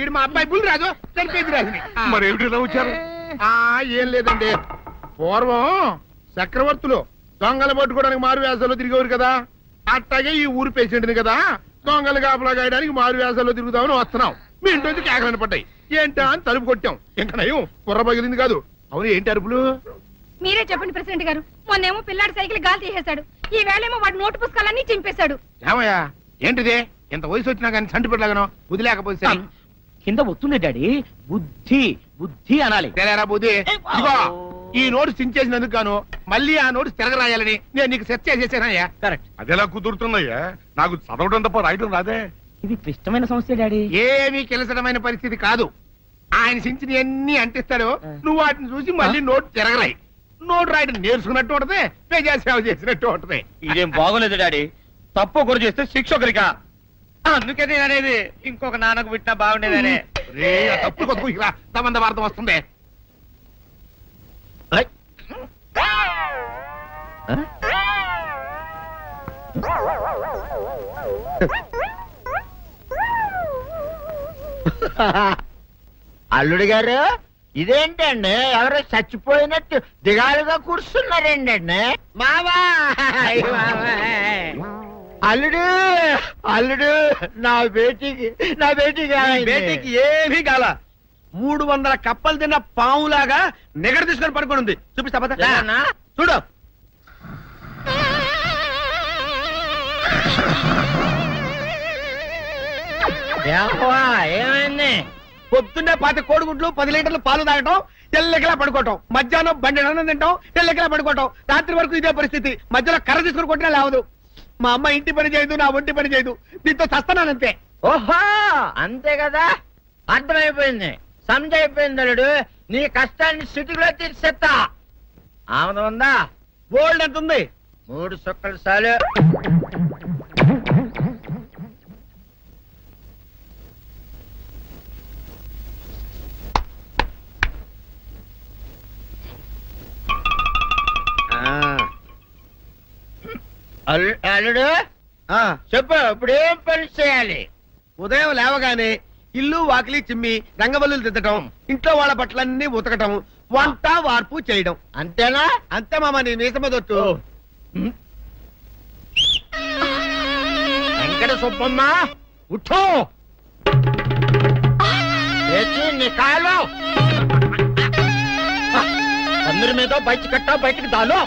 ఇడు మా అబ్బాయి బుల్లిరాజు చనిపోయింది రాజుని. మరేమిటి ఇలా వచ్చారు? ఏం లేదండి, పూర్వం చక్రవర్తులు దొంగలు పట్టుకోవడానికి మారు వేసాల్లో తిరిగేవారు కదా, అట్టాగే ఈ ఊరు పేషెంట్ని కదా దొంగలు కాపలా గాయడానికి మారు వేసాల్లో తిరుగుతామని వస్తున్నాం. మీ ఇంటి కేకలని పడ్డాయి. ఏంటా అని తలుపు కొట్టాం. ఇంకా నయం కుర్ర పగిలింది కాదు. అవును, ఏంటి అరుపులు? మీరే చెప్పండి ప్రెసిడెంట్ గారు. మొన్నేమో పిల్లాడి సైకిల్ గాలి తీసేశాడు, ఈ వేళేమో వాడి నోటు పుస్తకాలన్నీ చింపేశాడు. ఏమయ్యా ఏంటిదే? ఇంత వయసు వచ్చినా కానీ సంటి పెట్టలాగనో బుద్ధి లేకపోతే కింద వస్తుంది డాడీ. బుద్ధి బుద్ధి అనాలి. తెలేరా బుద్ధి? ఇదిగో ఈ నోటు చించేసినందుకు గాను మళ్ళీ ఆ నోటు తిరగరాయాలని నేను నీకు సెట్ చేసేసానయ్యా. కరెక్ట్. అదెలా కుదురుతున్నాయ్యా? నాకు చదవడం తప్ప రాయటం రాదే. ఇది క్లిష్టమైన సమస్య డాడీ. ఏమీ కిలసడమైన పరిస్థితి కాదు. ఆయన చించిన అన్ని అంటిస్తాడు, నువ్వు వాటిని చూసి మళ్ళీ నోటు తిరగరాయి. నోటు రాయడం నేర్చుకున్నట్టు ఉంటది, ప్రజాసేవ చేసినట్టు ఉంటది. ఇదేం బాగోలేదు డాడీ. తప్పు ఒకరు చేస్తే శిక్ష ఒకరికా? అందుకే నేను అనేది ఇంకొక నాన్నకు పెట్టినా బాగుండేదనే. రే తప్పు కొద్దు ఇలా సంబంధ వార్త వస్తుంది. అల్లుడు గారు, ఇదేంటండి ఎవరో చచ్చిపోయినట్టు దిగాలుగా కూర్చున్నారేంటండి? మావా అల్లుడు అల్లుడు, నా బేటీకి బేటీకి ఏమీ కాల. 300 కప్పలు తిన్న పావులాగా నిగడ తీసుకొని పడుకొని ఉంది. చూపిస్తా పద. చూడు. ఏమైంది? పొద్దున్నే 10 కోడిగుడ్లు 10 లీటర్లు పాలు తాగటం, తెల్లకిలా పడుకోవటం. మధ్యాహ్నం బండి అన్నం తింటాం, తెల్లకిలా పడుకోవటం. రాత్రి వరకు ఇదే పరిస్థితి. మధ్యలో కర్ర తీసుకుని కొట్టినా లేవదు. మా అమ్మ ఇంటి పని చేయదు, నా ఒంటి పని చేయదు. దీంతో చస్తానంతే. ఓహో, అంతే కదా, అర్థమైపోయింది, సమజైపోయింది. అల్లుడు, నీ కష్టాన్ని సిటీలో తీర్చేస్తా. ఆమె ఉందా? గోల్డ్ ఎంత ఉంది? 3 సుక్కలు చాలు. అల్లుడు చెప్పు, ఇప్పుడు ఏం పని చేయాలి? ఉదయం లేవగానే ఇల్లు వాకిలి చిమ్మి రంగవల్లులు దిద్దటం, ఇంట్లో వాళ్ళ బట్టలన్నీ ఉతకటం, వంట వార్పు చేయడం. అంతేనా? అంతే మామ, నీ మీసమదొట్టు. వెంకట సుబ్బమ్మ, ఉఠో. నీ కాలు అందరి మీద బయట కట్టా, బయటికి దాలో.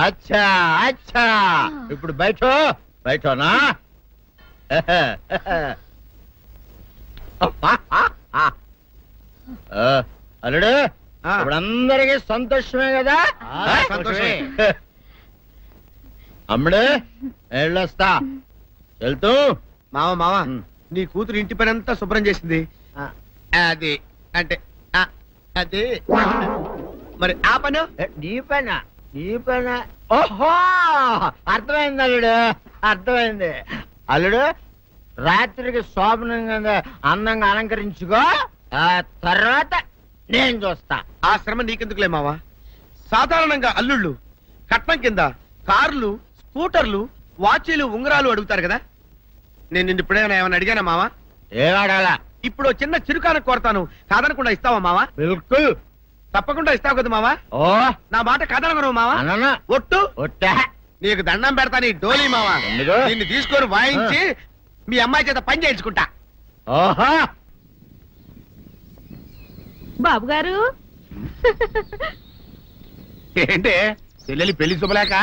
అచ్చా అచ్చా, ఇప్పుడు బయటనా? అల్లుడు, ఇప్పుడు అందరికి సంతోషమే కదా? సంతోషమే. అమ్ముడు, వెళ్ళొస్తా. వెళ్తూ మామ, నీ కూతురు ఇంటి పని అంతా శుభ్రం చేసింది. అది అంటే అది మరి ఆ పను నీ పైన ఓహో, అర్థమైంది అల్లుడు, అర్థమైంది. అల్లుడు, రాత్రికి శోభనంగా అందంగా అలంకరించుకో, ఆ తర్వాత నేను చూస్తా. ఆ శ్రమ నీకెందుకులే మావా. సాధారణంగా అల్లుళ్ళు కట్నం కింద కార్లు, స్కూటర్లు, వాచీలు, ఉంగరాలు అడుగుతారు కదా. నేను నిన్ను ఇప్పుడేమైనా ఏమైనా అడిగానా మావా? ఏవాడాలా? ఇప్పుడు చిన్న చిరుకాన కోరతాను, కాదనకుండా ఇస్తావా మావా? బిల్కుల్ తప్పకుండా ఇస్తావు కదా మావా. ఓ, నా మాట కదనగను మావా. అన్న ఒట్టు ఒట్టా. నీకు దండం పెడతా నీ డోలీ మావా. ఎందుకు? దీన్ని తీసుకొని వాయించి మీ అమ్మాయి చేత పని చేయించుకుంటా. ఓహో, బాబు గారు. ఏంటే చెల్లెలి పెళ్లి శుభలేక?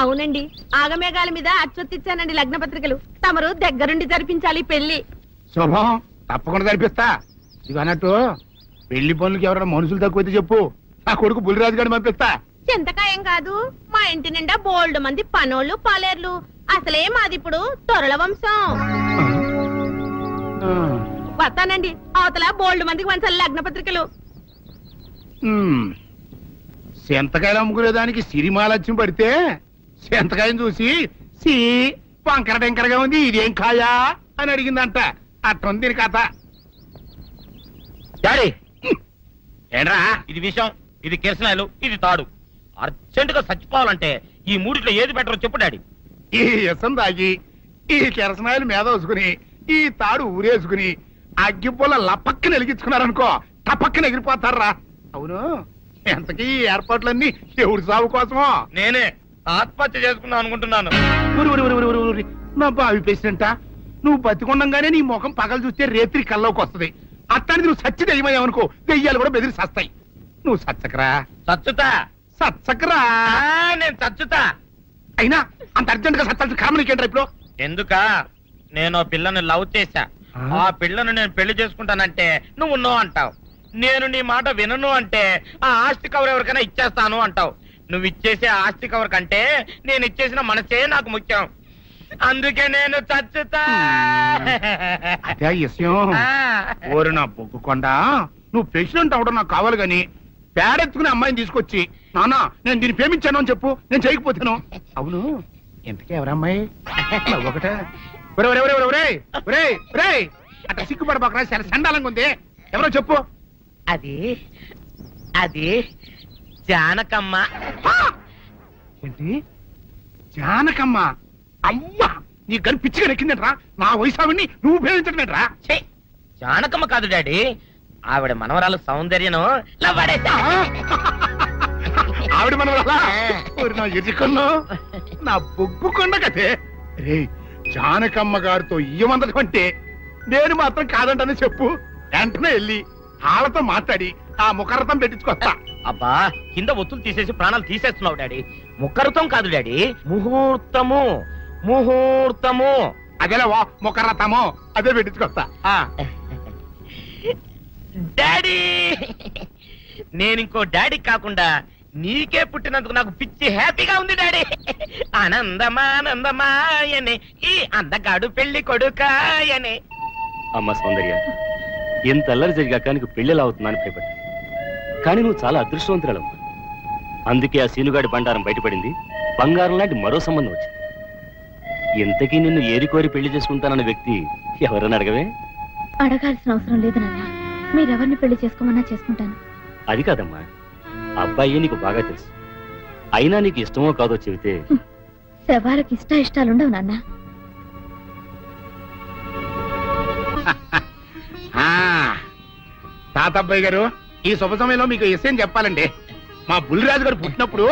అవునండి, ఆగమేఘాల మీద అచ్చొత్తిచ్చానండి లగ్న పత్రికలు. తమరు దగ్గరుండి జరిపించాలి పెళ్లి. శుభం, తప్పకుండా జరిపిస్తా. ఇవి అన్నట్టు పెళ్లి పనులకి ఎవరైనా మనుషులు తక్కువైతే చెప్పు, నా కొడుకు బుల్లిరాజు గారిని పంపిస్తా. చింతకాయం కాదు, మా ఇంటి నిండా బోల్డ్ మంది పనోళ్ళు పాలేర్లు. అసలే మాది ఇప్పుడు తొరల వంశం. వస్తానండి, అవతల బోల్డ్ మందికి వంచాలి లగ్న పత్రికలు. సెంతకాయలు అమ్ముకునే దానికి సిరిమాలత్యం పడితే సెంతకాయని చూసి సి వంకర టెంకరగా ఉంది, ఇదేం కాయా అని అడిగిందంట. అట్టుంది దీని కథ. డాడీ ఏంట్రా ఇది విషయం, ఇది కిరసనాయలు, ఇది తాడు. అర్జెంట్ గా చచ్చిపోవాలంటే ఈ మూడిట్లో ఏది బెటర్ చెప్పు డాడీ. ఈ ఇసం తాగి ఈ కిరసనాయలు మీద వేసుకుని ఈ తాడు ఊరేసుకుని అగ్గిపుల్ల లపక్కన వెలిగించుకున్నారనుకో టపక్కన ఎగిరిపోతారా. అవును, ఎంతకీ ఈ ఏర్పాట్లన్నీ ఎవరి సాగు కోసమో? నేనే ఆత్మహత్య చేసుకుందాం అనుకుంటున్నాను. ఉరి, ఉరి, ఉరి, ఉరి, ఉరి, ఉరి. నా బావి పేసినంట నువ్వు బతికొండంగానే నీ ముఖం పగలు చూస్తే రేత్రి కల్లోకి వస్తుంది. అట్టానికి నువ్వు సచ్చి దెయ్యమయ్యావనుకో దెయ్యాలు కూడా బెదిరి సస్తాయి. నువ్వు సచ్చకరా చచ్చుతా. సచ్చకరా. నేను చచ్చుతా. అయినా అంత అర్జెంట్ గా సత్తాల్సిన కారణం నీకేంట్రా ఇప్పుడు? ఎందుక నేను ఓ పిల్లని లవ్ చేశా. ఆ పిల్లను నేను పెళ్లి చేసుకుంటానంటే నువ్వు నో అంటావు. నేను నీ మాట వినను అంటే ఆ ఆస్తి కవర్ ఎవరికైనా ఇచ్చేస్తాను అంటావు. నువ్వు ఇచ్చేసే ఆస్తి కవర్ కంటే నేను ఇచ్చేసిన మనసే నాకు ముఖ్యం. అందుకే నేను చచ్చుతా. అదే విషయం. ఓరి నా బొగ్గుకొండ, నువ్వు ప్రెసిడెంట్ అవడం నాకు కావాలి గాని పేడెత్తుకునే అమ్మాయిని తీసుకొచ్చి నానా నేను దీన్ని ప్రేమించాను అని చెప్పు, నేను చేయకపోతాను. అవును, ఎంతకే ఎవరమ్మాయి? ఒకటే అట్లా సిగ్గుపడబాకరా, చాలా సండాలంగా ఉంది. ఎవరో చెప్పు. అది అది జానకమ్మ. ఏంటి జానకమ్మ? అమ్మా, నీ గని పిచ్చిగా నెక్కిందంట్రా. నా వయసావిని నువ్వు ప్రేమించడమేట్రా? ఛీ, జానకమ్మ కాదు డాడీ, ఆవిడ మనవరాలు సౌందర్యను ఆవిడ మన నా ఎదుకున్నా నా బొగ్గుకొండ కదే. రే, జానకమ్మ గారితో ఇయ్యమందడం అంటే నేను మాత్రం కాదంటని చెప్పు. వెంటనే వెళ్ళి వాళ్ళతో మాట్లాడి ఆ ముఖరథం పెట్టించుకొస్తా. అబ్బా, కింద ఒత్తులు తీసేసి ప్రాణాలు తీసేస్తున్నావు డాడీ. ముఖరుతం కాదు డాడీ, ముహూర్తము. ముహూర్తము అదేలా ముఖరథము, అదే పెట్టించుకొస్తా. డాడీ, నేను ఇంకో డాడీ కాకుండా నీకే పుట్టినందుకు నాకు పిచ్చి హ్యాపీగా ఉంది డాడీ. ఆనందమానందమాయనే ఈ అందగాడు పెళ్లి కొడుకాయనే. అమ్మ సౌందర్య, ఎంత అల్లరి జరిగాక నీకు పెళ్లిలా అవుతుందని భయపడ్డా. కానీ నువ్వు చాలా అదృష్టవంతురాలమ్మా. అందుకే ఆ సీనుగాడి బండారం బయటపడింది, బంగారం లాంటి మరో సంబంధం వచ్చింది. ఇంతకీ నిన్ను ఏరికోరి పెళ్లి చేసుకుంటానన్న వ్యక్తి ఎవరని అడగవే? అడగాల్సిన అవసరం లేదు నాన్న, మీరెవరిని పెళ్లి చేసుకోమన్నా చేసుకుంటాను. అది కాదమ్మా, అబ్బాయి నీకు బాగా తెలుసు. అయినా నీకు ఇష్టమో కాదో చెబితే. శవాలకి ఇష్టాలుండవు నాన్న. తాతబ్బాయి గారు, ఈ శుభ సమయంలో మీకు విషయం చెప్పాలండి. మా బుల్లిరాజు గారు పుట్టినప్పుడు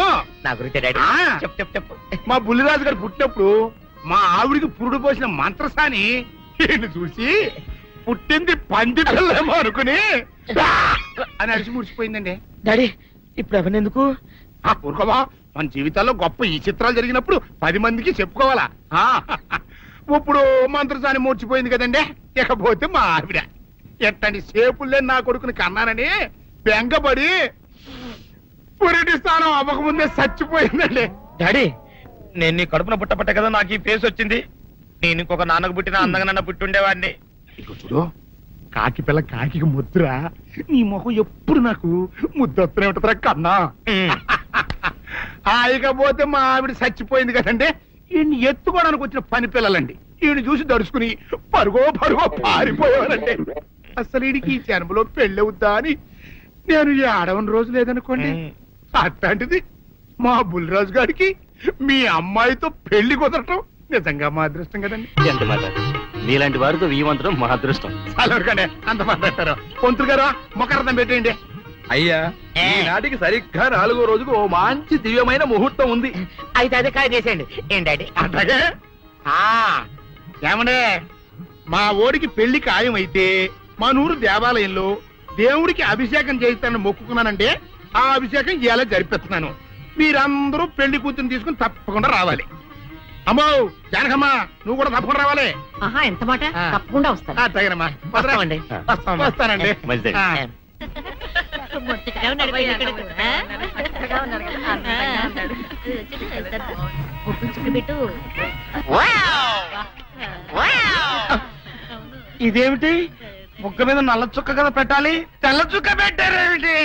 నా గురించి డాడీ చెప్పు చెప్పు చెప్పు. మా బుల్లిరాజు గారు పుట్టినప్పుడు మా ఆవిడికి పురుడు పోసిన మంత్రసాని ఈయన్ని చూసి పుట్టింది పంది పిల్లేమో అనుకుని అని అడిచి ముడిచిపోయిందండి. డాడీ ఇప్పుడు ఎవరినెందుకు? ఆ ఊరుకోవా, మన జీవితాల్లో గొప్ప ఈ చిత్రాలు జరిగినప్పుడు 10 మందికి చెప్పుకోవాలా. ఇప్పుడు మంత్రసాని మూర్చిపోయింది కదండి. ఇకపోతే మా ఆవిడ ఎట్టండి సేపుల్లే నా కొడుకుని కన్నానని బెంగపడి పురిటి స్థానం అవ్వకముందే చచ్చిపోయిందండి. డాడీ, నేను నీ కడుపున పుట్టపట్ట కదా నాకు ఈ ఫేస్ వచ్చింది. నేను ఇంకొక నాన్నకు పుట్టిన అందంగా నన్ను పుట్టుండేవాడిని. ఇక చూడు, కాకి పిల్ల కాకి ముద్దురా. నీ మొహం ఎప్పుడు నాకు ముద్దొత్తనే ఉంటుందిరా కన్నా. ఇకపోతే మా ఆవిడ చచ్చిపోయింది కదండి. ఈయన్ని ఎత్తుకోవడానికి వచ్చిన పని పిల్లలండి. ఈయన చూసి దడుచుకుని పరుగో పారిపోయేవారండి. అసలు ఈడికి ఈ జన్మలో పెళ్ళవుద్దా అని నేను ఆడవని రోజు లేదనుకోండి. అట్లాంటిది మా బుల్లిరాజు గారికి మీ అమ్మాయితో పెళ్లి కుదరటం నిజంగా మా అదృష్టం కదండి. ఎంత మాట, నీలాంటి వారితో వీయమంతరం మా అదృష్టం. చాలవరకండి, అంత మాట్లాడతారు. పొంతులు గారు మొకరథం పెట్టేయండి. అయ్యా, ఈనాటికి సరిగ్గా 4వ రోజుకు ఓ మంచి దివ్యమైన ముహూర్తం ఉంది. అయితే అదే కాయ చేసేయండి. ఏం డాడీ? అట్లాగే ఏమండే, మా ఓడికి పెళ్లి ఖాయం అయితే మా నూరు దేవాలయంలో దేవుడికి అభిషేకం చేయిస్తానని మొక్కుకున్నానంటే ఆ అభిషేకం ఇలా జరిపిస్తున్నాను. మీరందరూ పెళ్లి కూతురు తీసుకుని తప్పకుండా రావాలి. అమ్మో జానకమ్మ, నువ్వు కూడా తప్పకుండా రావాలి. ఎంత మాట, తప్పకుండా వస్తాను. తగినమ్మా, వస్తానండి. మంచిది. ముచ్చటగా ఉన్నాడు వీడు ఇక్కడ. ఒప్పించుకుని పెట్టు. ఇదేమిటి ముక్క మీద నల్ల చుక్క కదా పెట్టాలి, తెల్ల చుక్క పెట్టారేమిటి?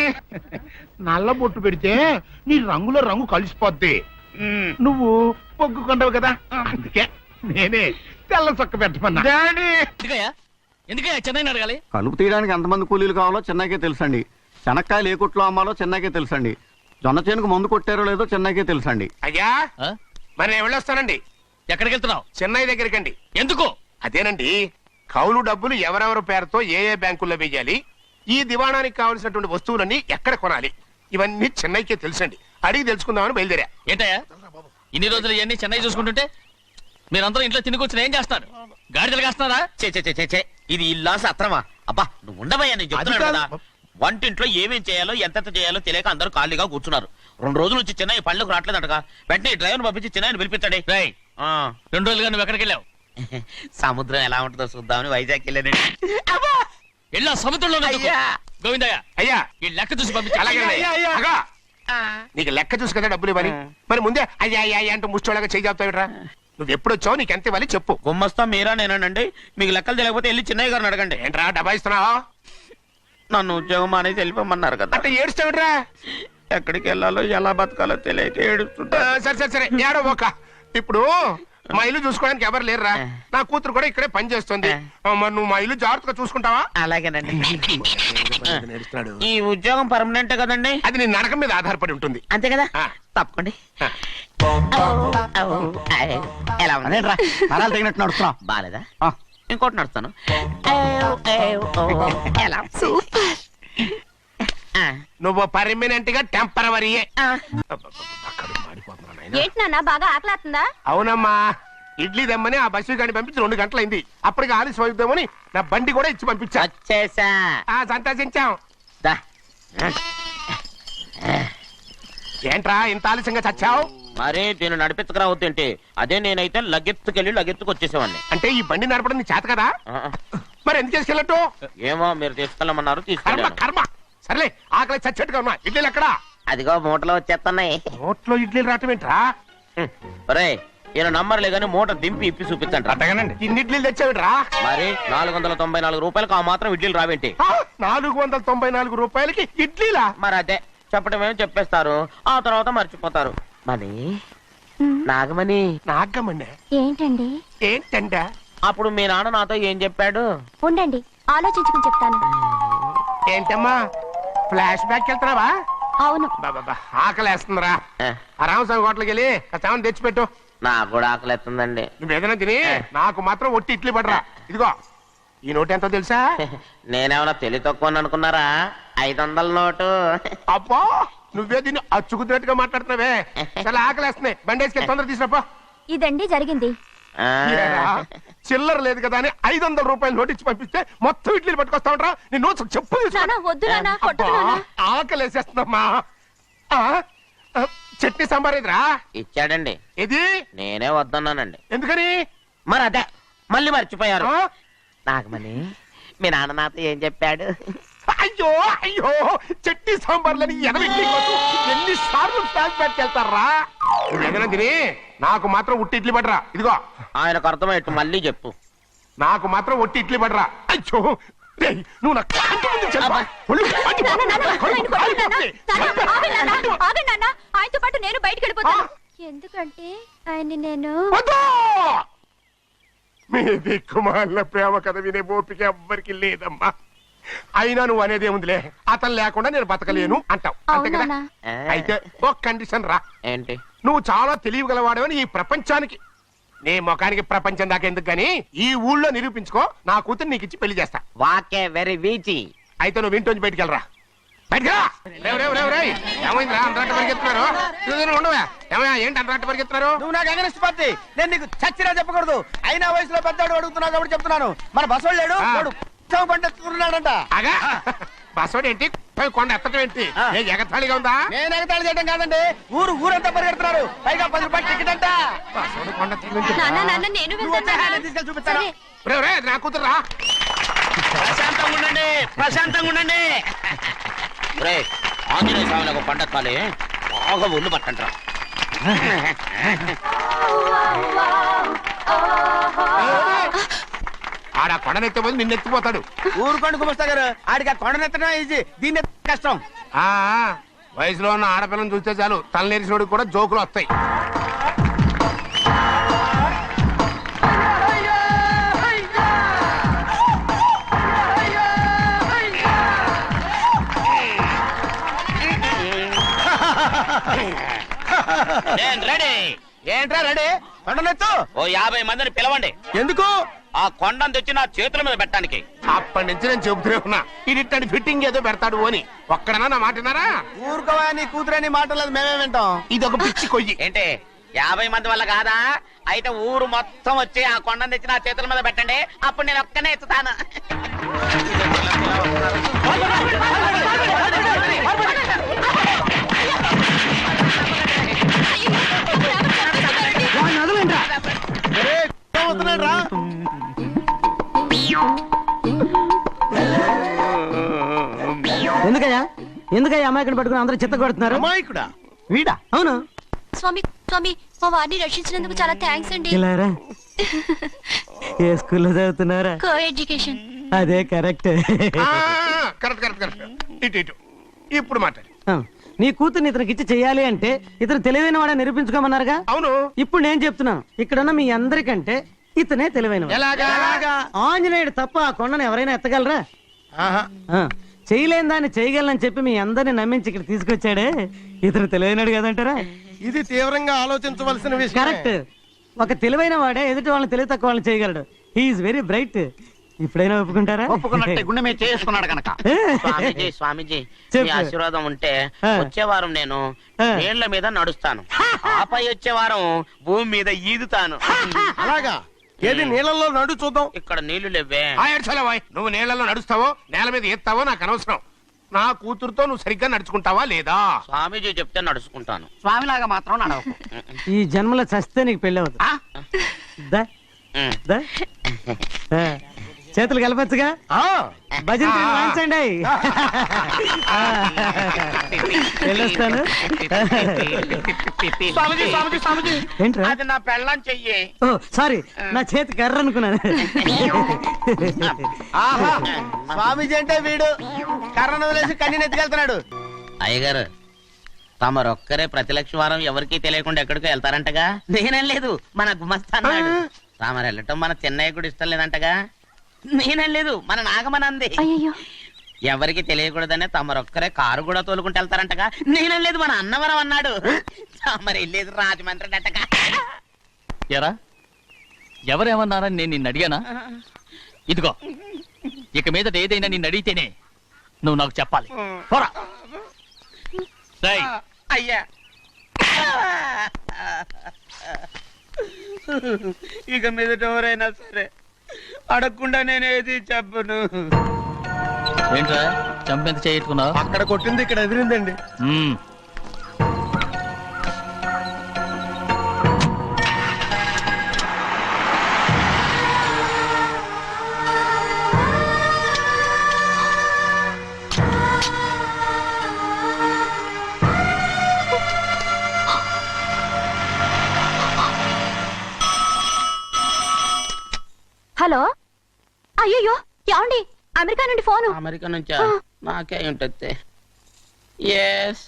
నల్ల బొట్టు పెడితే నీ రంగులో రంగు కలిసిపోద్ది. నువ్వు పొగ్గుకుంటావు కదా, అందుకే నేనే తెల్ల చొక్క పెట్టమన్నా. డాడీ ఎందుకయ్యా చెన్నైని అడగాలి? కలుపు తీయడానికి ఎంతమంది కూలీలు కావాలో చెన్నైకే తెలుసండి. శనక్కాయలు ఏ కొట్లో అమ్మాలో చెన్నైకే తెలుసండి. జొన్న చేనుకు మందు కొట్టారో లేదో చెన్నైకే తెలుసండి. అయ్యా మరి నేను వెళ్ళొస్తానండి. ఎక్కడికి వెళ్తున్నావు? చెన్నై దగ్గరికండి. ఎందుకు? అదేనండి, కౌలు డబ్బులు ఎవరెవరి పేరుతో ఏ ఏ బ్యాంకుల్లో వేయాలి, ఈ దివాణానికి కావలసినటువంటి వస్తువులన్నీ ఎక్కడ కొనాలి, ఇవన్నీ చెన్నైకే తెలుసండి. అడిగి తెలుసుకుందామని బయలుదేరా. ఏంటయ్యా ఇన్ని రోజులు ఇవన్నీ చెన్నై చూసుకుంటుంటే మీరందరూ ఇంట్లో తిని కూర్చుని ఏం చేస్తారు? గాడిదలు కాస్తున్నారా? ఇది ఇల్లా సత్రమా? అబ్బా నువ్వు ఉండవయ్యా, నేను చెప్తున్నాను కదా. వంటింట్లో ఏమేం చేయాలో ఎంతెంత చేయాలో తెలియక అందరూ ఖాళీగా కూర్చున్నారు. 2 రోజుల నుంచి చెన్నై పళ్ళకు రావట్లేదంటగా. వెంటనే డ్రైవర్ పంపించి చెన్నైని పిలిపించండి. 2 రోజులుగా నువ్వు ఎక్కడికి వెళ్ళావు? సముద్రం ఎలా ఉంటుందో చూద్దామని వైజాగ్ వెళ్ళానండి. వెళ్ళా సముద్రంలో అయ్యా. గోవిందయ్య ఈ లెక్క చూసి పంపించు. నీకు లెక్క చూసి కదా డబ్బులు ఇవ్వాలి. మరి ముందే అయ్యా అయ్యా అయ్యా అంటూ ముష్టోళ్ళగా చేయి చెప్తావిట్రా. నువ్వు ఎప్పుడు వచ్చావు, నీకు ఎంత ఇవ్వాలి చెప్పు. గుమ్మస్తా మీరా నేనండి. మీకు లెక్కలు తెలియకపోతే వెళ్ళి చెన్నై గారిని అడగండి. ఏంట్రా డబ్బా ఇస్తున్నావా? నన్ను ఉద్యోగం అనేది వెళ్ళిపోమన్నారు కదా. అంటే ఏడుస్తావిట్రా. ఎక్కడికి వెళ్ళాలో ఎలా బతకాలో తెలియక ఏడుస్తుంటా. సరే సరే సరే ఏడో ఒక. ఇప్పుడు మా ఇల్లు చూసుకోవడానికి ఎవరు లేరురా. నా కూతురు కూడా ఇక్కడే పని చేస్తుంది. మరి నువ్వు మా ఇల్లు జాగ్రత్తగా చూసుకుంటావా? అలాగేనండి. ఈ ఉద్యోగం పర్మనెంట్ కదండి? అది నీ నరకం మీద ఆధారపడి ఉంటుంది. అంతే కదా, తప్పకండి. ఎలా ఉంది? అదేంట్రా నరాలు తగినట్టు నడుస్తున్నావు? బాలేదా? ఇంకోటి నడుస్తాను. ఎలా? నువ్వు పర్మనెంట్ గా టెంపరవరీయే. ఏంటి నాన్న బాగా ఆకలాతుందా? అవునమ్మా, ఇడ్లీ దమ్మని ఆ బస్సు గాని పంపించి 2 గంటలైంది. అప్పటికి ఆలస్యం అవుతామని నా బండి కూడా ఇచ్చి పంపించా. వచ్చేసా. సంతోషించాం. దా. ఏంట్రా ఇంత ఆలస్యంగా చచ్చావు? మరి దీన్ని నడిపించకరావద్దేంటి? అదే నేనైతే లగెత్తుకెళ్ళి లగెత్తుకు వచ్చేసేవాడిని. అంటే ఈ బండి నడపడం నీ చేత కదా? మరి ఎందుకు చేసుకెళ్ళట్టు? ఏమో మీరు తీసుకెళ్ళమన్నారు, కర్మ తీసుకెళ్ళాను. కర్మ. సర్లే ఆకలి చచ్చేట్టుగా ఉన్నా. ఇడ్లీలు ఎక్కడా? అదిగో మూటలో వచ్చేస్తున్నాయి. నోట్లో ఇడ్లీలు రావటం ఏంట్రా? ఒరే ఈయన నంబర్లే గానీ మూట దింపి ఇప్పి చూపించండి. అట్టగానండి. ఇన్ని ఇడ్లీలు తెచ్చావిడ్రా? మరి 494 రూపాయలకు ఆ మాత్రం ఇడ్లీలు రావేంటి? 494 రూపాయలకి ఇడ్లీలా? మరి అదే చెప్పడమేమో చెప్పేస్తారు, ఆ తర్వాత మర్చిపోతారు. మనీ నాగమణి. నాగమణి ఏంటండి? ఏంటంట? అప్పుడు మీ నాన్న నాతో ఏం చెప్పాడు? ఉండండి ఆలోచించుకుని చెప్తాను. ఏంటమ్మా ఫ్లాష్ బ్యాక్ వెళ్తున్నావా? అవును. బాబా ఆకలేస్తుందిరా. ఆ రామస్వామి హోటల్కి వెళ్ళి కాస్త తెచ్చిపెట్టు. నాకు కూడా ఆకలిస్తుందండి. నువ్వేదైనా తిని నాకు మాత్రం ఒట్టి ఇడ్లీ పడరా. ఇదిగో ఈ నోటు ఎంతో తెలుసా? నేనేమన్నా తెలివి తక్కువ అనుకున్నారా? 500 నోటు. అబ్బా నువ్వే దీన్ని అచ్చుకుతున్నట్టుగా మాట్లాడుతున్నావే. చాలా ఆకలేస్తున్నాయి. బండేసుకెళ్ళి తొందర తీసినప్ప. ఇదండి జరిగింది. చిల్లర లేదు కదా అని 500 రూపాయలు నోటు ఇచ్చి పంపిస్తే మొత్తం ఇడ్లీలు పట్టుకొస్తా ఉంటా. నీ నోట్స్ చెప్పు. వద్దు ఆకలేసేస్తుందమ్మా. చట్నీ సాంబార్ ఇదిరా. ఇచ్చాడండి. ఇది నేనే వద్దన్నానండి. ఎందుకని? మరి అదే మళ్ళీ మర్చిపోయారు. నాగమణి మీ నాన్న నాతో ఏం చెప్పాడు? అయ్యో అయ్యో చట్నీ సాంబార్లని ఎన్నిసార్లు ఫ్లాష్ బ్యాక్ వెళ్తారా? ఏదైనా తిని నాకు మాత్రం ఉట్టి ఇడ్లీ పడరా. ఇదిగో ఆయనకు అర్థమయ్యట్టు మళ్ళీ చెప్పు. నాకు మాత్రం ఒట్టి ఇడ్లీ పడరా. అయ్యో నువ్వు నాకు ఆయనతో పాటు నేను బయటకు వెళ్ళిపోతాను. ఎందుకంటే ఆయన నేను మీ దిక్కుమాల ప్రేమ కథ వినే ఓపిక ఎవ్వరికి లేదమ్మా. అయినా నువ్వు అనేది ఏముందిలే, అతను లేకుండా నేను బతకలేను అంటావు అంతే కదా? అయితే ఒక కండిషన్ రా. ఏంటి? నువ్వు చాలా తెలియగలవాడవని ఈ ప్రపంచానికి, నీ ముఖానికి ప్రపంచం దాకా ఎందుకు గానీ ఈ ఊళ్ళో నిరూపించుకో. నా కూతురు నీకు ఇచ్చి పెళ్లి చేస్తా. వాకే వెరీ వీచి. అయితే నువ్వు ఇంటి బయటికి వెళ్ళరా. బయటరా. ఏమైందిరా అంతరాట పరిగెత్తున్నారు? ఉండవా ఏమయ్యా? ఏంటి అంతరాట పరిగెత్తున్నారు? నువ్వు నాకు అగనిస్ట్ పార్టీ. నేను నీకు చచ్చినా చెప్పకూడదు. అయినా వయసులో పెద్దవాడు అడుగుతున్నావు కాబట్టి చెప్తున్నాను. మన బసవాడు లేడు, వాడు పండుతున్నాడంట. అగా బసవాడు ఏంటి? కొండ ఎత్తడం ఏంటి? ఎగతాళిగా ఉందా? నేను ఎగతాళి చేయడం కాదండి, ఊరంతా పరిగెడుతున్నారు. పైగా 10 రూపాయలు టికెట్ అంట. బసవాడు కొండ తీసుకెళ్ళి చూపిస్తాను. నా కూతురు రా. ప్రశాంతంగా ఉండండి, ప్రశాంతంగా ఉండండి. రే ఆంజనేయ స్వామికి ఒక పండగ కాలే బాగా ఒళ్ళు పట్టంట్రా. ఆడ కొండనెత్తే పోతే నిన్నెత్తిపోతాడు. ఊరుకోండి కుమస్తా గారు, ఆడికి ఆ కొండనెత్తడం ఈజీ, దీన్ని ఎత్తడం కష్టం. ఆ వయసులో ఉన్న ఆడపిల్లని చూస్తే చాలు తలనేరిసినోడికి కూడా జోకులు వస్తాయి. నేను రెడీ. ఏంట్రా రెడీ? కొండనెత్తు. ఓ 50 మందిని పిలవండి. ఎందుకు? ఆ కొండను తెచ్చి నా చేతుల మీద పెట్టడానికి. అప్పటి నుంచి నేను చెబుతూనే ఉన్నా ఇడిట్టని ఫిట్టింగ్ ఏదో పెడతాడు అని. ఒక్కడనా నా మాట విన్నారా? ఊరుకోవా, నీ కూతురని మాటలేదు మేమే వింటాం. ఇది ఒక పిచ్చి కొయ్యి. ఏంటి 50 మంది వల్ల కాదా? అయితే ఊరు మొత్తం వచ్చి ఆ కొండను తెచ్చి నా చేతుల మీద పెట్టండి, అప్పుడు నేను ఒక్కనే ఎత్తుతాను. ఎందుకయ్యా అమ్మాయిని పట్టుకుని అందరూ చిత్త కొడుతున్నారు? అమాయకుడా వీడా? అవును. స్వామి స్వామి మా వారిని రక్షించినందుకు చాలా థ్యాంక్స్ అండి. ఇలారా ఏ స్కూల్లో చదువుతున్నారా? Co education. అదే కరెక్ట్. Correct correct correct. ఇటు ఇటు ఇప్పుడు మాట్లాడు. నీ కూతుర్ని ఇతనికి ఇచ్చి చెయ్యాలి అంటే ఇతను తెలివైన వాడే నిరూపించుకోమన్నారుగా. అవును. ఇప్పుడు నేను చెప్తున్నాను, ఇక్కడున్న మీ అందరికంటే ఇతనే తెలివైన ఎలాగా? ఆంజనేయుడు తప్ప ఆ కొండను ఎవరైనా ఎత్తగలరా? ఆహా. చేయలేని దాన్ని చేయగలనని చెప్పి మీ అందరిని నమ్మించి ఇక్కడ తీసుకొచ్చాడే, ఇతను తెలివైనడు కదంటారా? ఇది తీవ్రంగా ఆలోచించవలసిన విషయం. కరెక్ట్. ఒక తెలివైన వాడే ఎదుటి వాళ్ళని తెలివి తక్కువ వాళ్ళని చేయగలడు. He's very bright. ఇప్పుడైనా ఒప్పుకుంటారా? ఒప్పుకున్నట్టే గుండె మీద చేసుకున్నాడు కనుక. స్వామీజీ స్వామీజీ చెప్పు. మీ ఆశీర్వాదం ఉంటే ఆ. వచ్చే వారం నేను ఆ. నీళ్ల మీద నడుస్తాను, ఆపై వచ్చే వారం భూమి మీద ఈదుతాను. అలాగా? ఏది నీళ్ళల్లో నడు చూద్దాం. ఇక్కడ నీళ్లు లేవే. నువ్వు నీళ్ళలో నడుస్తావో నేల మీద ఎత్తావో నాకు అనవసరం. నా కూతురుతో నువ్వు సరిగ్గా నడుచుకుంటావా లేదా? స్వామీజీ చెప్తే నడుచుకుంటాను. స్వామిలాగా మాత్రం నడవకు. ఈ జన్మలో చస్తే నీకు పెళ్ళి అవుతుంది. దా, ఉమ్. దా. ఆ, చేతులు కలపచ్చుగా. భజన తీరు వాయించండి. వెళ్ళొస్తాను. స్వామీజీ స్వామీజీ స్వామీజీ ఏంట్రా? అది నా పెళ్ళం చెయ్యి. ఓ సారీ, నా చేతి కర్ర అనుకున్నాను. స్వామీజీ అంటే వీడు కర్రను వదిలేసి కన్నీ ఎత్తుకెళ్తున్నాడు. అయ్యగారు తమరొక్కరే ప్రతి లక్ష వారం ఎవరికీ తెలియకుండా ఎక్కడికో వెళ్తారంటగా? నేనేం లేదు, మన గుమస్తా అన్నాడు. తామరు వెళ్ళటం మన చెన్నయ్య కూడా ఇష్టం లేదంటగా? నేనేం లేదు, మన నాగమనంది. అయ్యయ్యో. ఎవరికి తెలియకూడదనే తమరొక్కరే కారు కూడా తోలుకుంటూ వెళ్తారంటగా? నేనేం లేదు, మన అన్నవరం అన్నాడు. తమరు వెళ్ళేది రాజమండ్రి అంటగా. ఎరా ఎవరేమన్నారని నేను నిన్ను అడిగానా? ఇదిగో ఇక మీదట ఏదైనా నిన్ను అడిగితేనే నువ్వు నాకు చెప్పాలి. పోరా. రేయ్, అయ్యా ఇక మీదట ఎవరైనా సరే అడగకుండా నేనేది చెప్పను. ఏంట్రా చంపెంత చేయించుకున్నావు? అక్కడ కొట్టింది ఇక్కడ ఎదిరిందండి. హలో. అయ్యయ్యో ఏమండి, అమెరికా నుండి ఫోను. అమెరికా నుంచా? నాకే ఉంటుంది. ఎస్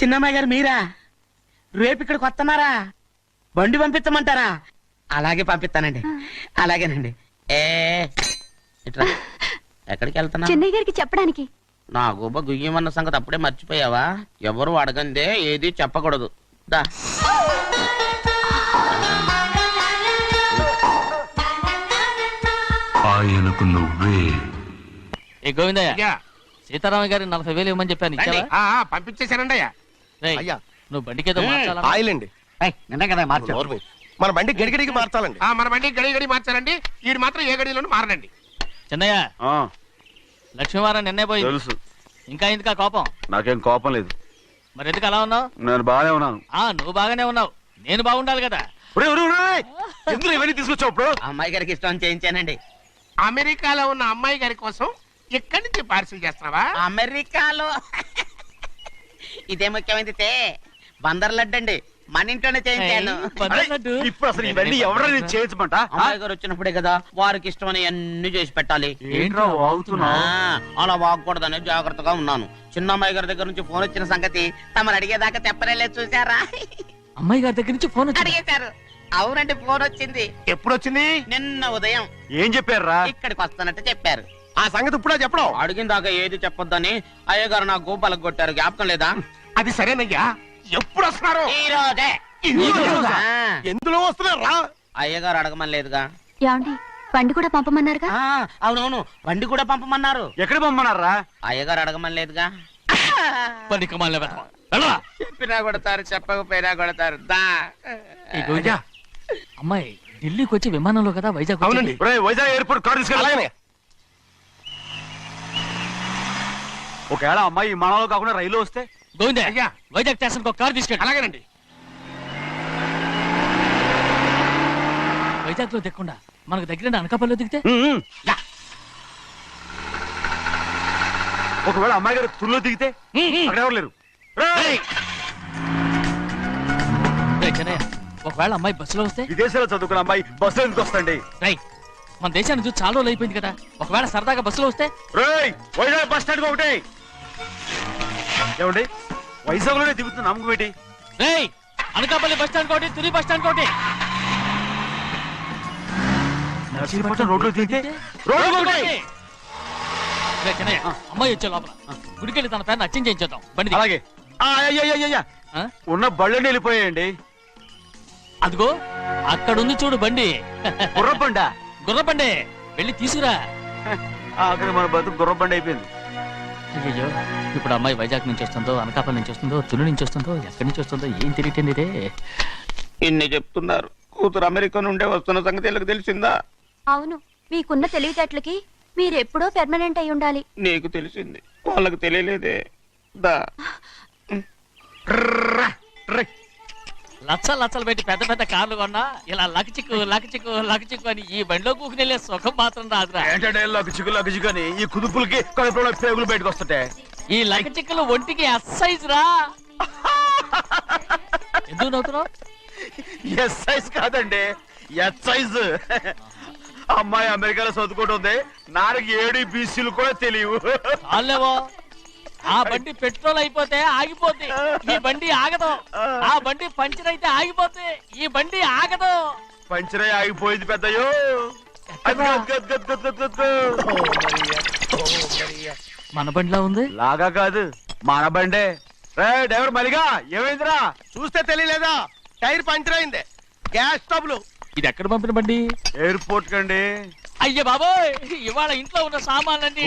చిన్నమ్మాయి గారు మీరా? రేపు ఇక్కడికి వస్తున్నారా? బండి పంపిస్తామంటారా? అలాగే పంపిస్తానండి. అలాగేనండి. ఇట్రా. ఎక్కడికి వెళ్తున్నా? చెన్నై గారికి చెప్పడానికి. నా గుబ్బ గుయ్యమన్న సంగతి అప్పుడే మర్చిపోయావా? ఎవరు అడగందే ఏది చెప్పకూడదు. దా. ఆయనకు నువ్వే. ఏ గోవిందయ్య, సీతారామ గారి 40,000 ఇవ్వమని చెప్పాను, ఇచ్చావా? పంపించేశానండి అయ్యా. రేయ్, అయ్యా. నువ్వు బండికేదో మార్చాలా? ఆయిల్ అండి. నిన్న కదా మార్చారు. మన బండి గడిగడికి మార్చాలండి. మన బండి గడి మార్చాలండి. వీడు మాత్రం ఏ గడిలోనూ మారనండి. చిన్నయ్య, లక్ష్మీవారం నిన్నే పోయి తెలుసు. ఇంకా ఎందుకా కోపం? నాకేం కోపం లేదు. మరి ఎందుకు అలా ఉన్నావు? నేను బాగానే ఉన్నాను. నువ్వు బాగానే ఉన్నావు, నేను బాగుండాలి కదా. ఎందుకు ఇవన్నీ తీసుకొచ్చావు? ఇప్పుడు అమ్మాయి గారికి ఇష్టం చేయించానండి. అమెరికాలో ఉన్న అమ్మాయి గారి కోసం ఎక్కడి నుంచి పార్సిల్ చేస్తున్నావా? అమెరికాలో. ఇదే ముఖ్యమైనది బందర్ లడ్డు అండి, మన ఇంట్లోనే చేయించాను. ఇప్పుడు అసలు ఇవన్నీ ఎవరైనా చేయించమంట? అమ్మాయి గారు వచ్చినప్పుడే కదా వారికి ఇష్టమని అన్ని చేసి పెట్టాలి. ఏంట్రా వాగుతున్నా? అలా వాగకూడదని జాగ్రత్తగా ఉన్నాను. చిన్న అమ్మాయి గారి దగ్గర నుంచి ఫోన్ వచ్చిన సంగతి తమరు అడిగేదాకా చెప్పలేదు, చూసారా? అమ్మాయి గారి దగ్గర నుంచి ఫోన్ వచ్చింది. అడిగేశారు. అవునండి, ఫోన్ వచ్చింది. ఎప్పుడు వచ్చింది? నిన్న ఉదయం. ఏం చెప్పారా? ఇక్కడికి వస్తానంటే చెప్పారు. ఆ సంగతి ఇప్పుడే చెప్పడం. అడిగిన దాకా ఏది చెప్పొద్దని అయ్యగారు నా గోపాలకు కొట్టారు, జ్ఞాపకం లేదా? అది సరేనయ్యా, ఎప్పుడు వస్తున్నారు? ఈ రోజే. ఈ రోజా? ఆ, ఎందులో వస్తున్నారా? అయ్యగారు అడగమని లేదుగా. ఏమండి బండి కూడా పంపమన్నారుగా? ఆ, అవునవును, బండి కూడా పంపమన్నారు. ఎక్కడ పంపమన్నారా? అయ్యగారు అడగమని లేదుగా. బండి కమాలి వెళ్ళవా. చెప్పినా కొడతారు, చెప్పకపోయినా కొడతారు. దా. ఈ గోవిందా, అమ్మాయి ఢిల్లీకి వచ్చి విమానంలో కదా వైజాగ్ అవునండి. వచ్చింది. ఒరేయ్, వైజాగ్ ఎయిర్పోర్ట్ కార్ తీసుకెళ్ళి. అలాగనే. ఒకవేళ అమ్మాయి విమానంలో కాకుండా రైలు వస్తే? గోవిందా, అయ్యా. వైజాగ్ స్టేషన్ ఒక కార్ తీసుకెళ్ళి. అలాగేనండి. వైజాగ్ లో దిక్కుండా మనకు దగ్గర అనకాపల్లిలో దిగితే ఒకవేళ అమ్మాయి గారు తుల్లో దిగితే? అక్కడ ఎవరు లేరు. రేయ్! రేయ్ చెన్నయ్య, ఒకవేళ అమ్మాయి బస్సులో వస్తే? విదేశాల్లో చదువుకున్న అమ్మాయి బస్సు ఎందుకు వస్తండి? రై, మన దేశాన్ని చూసి చాలా రోజులు అయిపోయింది కదా, ఒకవేళ సరదాగా బస్సులో వస్తే? రేయ్, వైజాగ్ బస్ స్టాండ్ ఒకటి. ఏమండి, వైజాగ్ లోనే దిగుతున్న నమ్మకం ఏంటి? రేయ్, అనకాపల్లి బస్ స్టాండ్ కోటి, తుని బస్ స్టాండ్ కోటి. నర్సీపట్నం రోడ్లో దిగితే రోడ్డు ఒకటి. రేయ్ చెన్నయ్య, అమ్మాయి వచ్చే లోపల గుడికెళ్ళి తన పేరుని అచ్చం చేయించేద్దాం. బండి దిగు. అలాగే. అయ్యయ్యయ్యయ్య, ఆ? ఉన్న బళ్ళని వెళ్ళిపోయాయండి. అదిగో అక్కడుంది చూడు బండి. గుర్రబండా? గుర్రబండి, వెళ్ళి తీసుకురా. అక్కడ మన బతుకు గుర్రబండి అయిపోయింది. అయ్యో, ఇప్పుడు అమ్మాయి వైజాగ్ నుంచి వస్తుందో, అనకాపల్లి నుంచి వస్తుందో, తుని నుంచి వస్తుందో, ఎక్కడి నుంచి వస్తుందో ఏం తెలియటండి రే. ఇన్ని చెప్తున్నారు, కూతురు అమెరికా నుండే వస్తున్న సంగతి వీళ్ళకి తెలిసిందా? అవును, మీకున్న తెలివితేటలకి మీరెప్పుడో పెర్మనెంట్ అయి ఉండాలి. నీకు తెలిసింది, వాళ్ళకి తెలియలేదే. దా. లచ్చలు పెట్టి పెద్ద పెద్ద కార్లు కొన్నా ఇలా లకచిక్కు లకచిక్కు లకచిక్కు అని ఈ బండిలో కూకుని వెళ్ళే సుఖం మాత్రం రాదురా. ఏంటంటే లగచిక్కు అని ఈ కుదుపులకి కడుపులో పేగులు బయటకు వస్తుంటాయి. ఈ లకచిక్కులు ఒంటికి ఎక్సైజ్ రా. ఎందుకు నవ్వుతున్నావు? ఎస్ సైజ్ కాదండి, ఎస్ సైజ్. అమ్మాయి అమెరికాలో చదువుకుంటుంది, నాకు 7 BCలు కూడా తెలియవు. చాలేవో, ఆ బండి పెట్రోల్ అయిపోతే ఆగిపోతే ఈ బండి ఆగదు. ఆ బండి పంచర్ అయితే ఆగిపోతే ఈ బండి ఆగదు. పంచరే ఆగిపోయింది పెద్దయ్యో. మన బండిలా ఉంది. లాగా కాదు, మన బండే. రే డ్రైవర్ మలిగా, ఏమైందిరా? చూస్తే తెలియలేదా? టైర్ పంచర్ అయింది. గ్యాస్ స్టవ్లు. ఇది ఎక్కడ పంపిన బండి? ఎయిర్పోర్ట్ కండి. అయ్య బాబోయ్, ఇవాళ ఇంట్లో ఉన్న సామాన్లన్నీ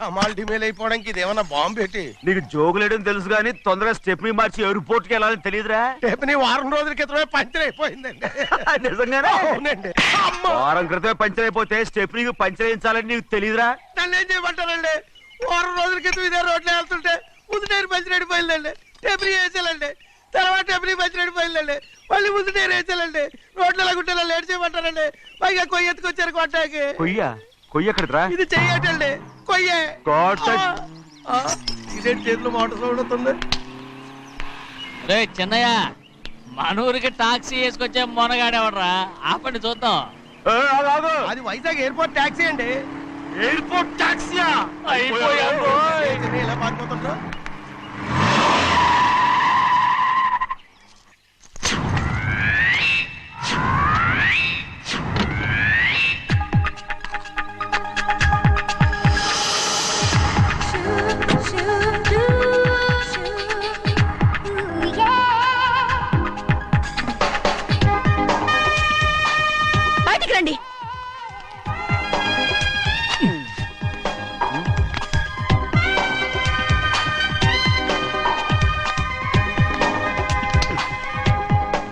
అమాల్ డిమేల్ అయిపోవడానికి ఇది ఏమన్నా బాంబు పెట్టి? నీకు జోగులేయడం తెలుసు కానీ తొందరగా స్టెప్ని మార్చి ఎయిర్పోర్ట్ కి వెళ్ళాలని తెలియదురా? రేపు వారం రోజుల క్రితమే పంచర్ అయిపోయిందండి. నిజంగానే? అవునండి. వారం క్రితమే పంచర్ అయిపోతే స్టెప్నీకి పంచర్ వేయించాలని నీకు తెలియదురా? నన్ను ఏం చేయమంటారండి? వారం రోజుల క్రితం ఇదే రోడ్లో వెళ్తుంటే ముందు టైర్ పంచర్ అయిపోయిందండి. టెబ్రీ వేసాలండి, తర్వాత టెబ్రీ పంచర్ అయిపోయిందండి, మళ్ళీ ముందు టైర్ వేసాలండి. రోడ్లు ఎలా గుట్టేలా లేట్ చేయమంటారండి? పైగా కొయ్య ఎత్తుకొచ్చారు కొట్టాకి. కొయ్య ఎక్కడిరా? ఇది చెయ్యటండి, కొయ్యే. ఇదే చేతిలో మోటార్ సౌండ్ అవుతుంది. రే చిన్నయ్య, మనూరికి టాక్సీ వేసుకొచ్చే మొనగాడేవడరా? ఆపండి చూద్దాం. అది వైజాగ్ ఎయిర్పోర్ట్ టాక్సీ అండి. ఎయిర్పోర్ట్ టాక్సీయా? ఇలా పారిపోతుండ్రా. బయటికి రండి.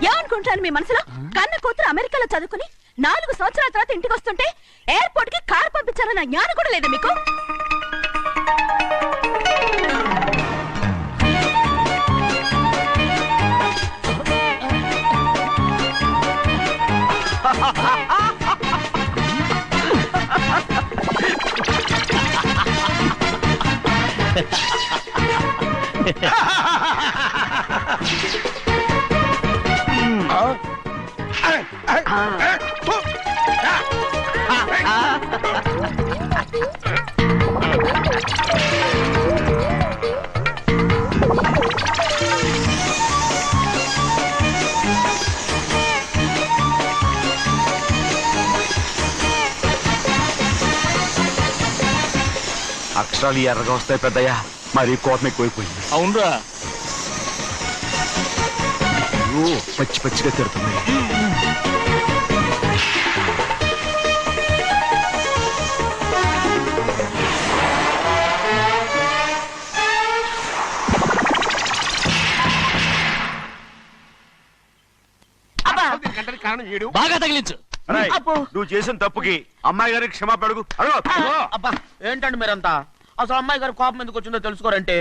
ఏమనుకుంటాను మీ మనసులో? కన్న కూతురు అమెరికాలో చదువుకుని 4 సంవత్సరాల తర్వాత ఇంటికి వస్తుంటే ఎయిర్పోర్ట్ కి కార్ పంపించాలన్న జ్ఞానం కూడా లేదా మీకు? అక్షరాలు ఎర్రగా వస్తాయి పెద్దయ్యా, మరి కోపం ఎక్కువైపోయింది. అవునరా, పచ్చి పచ్చిగా తిడుతుంది. కారణం ఏడు బాగా తగిలించు. రేయ్, నువ్వు చేసిన తప్పుకి అమ్మాయి గారికి క్షమాపణ అడుగు. అబ్బా ఏంటండి మీరంతా? అసలు అమ్మాయి గారు కోపం ఎందుకు వచ్చిందో తెలుసుకోరంటే,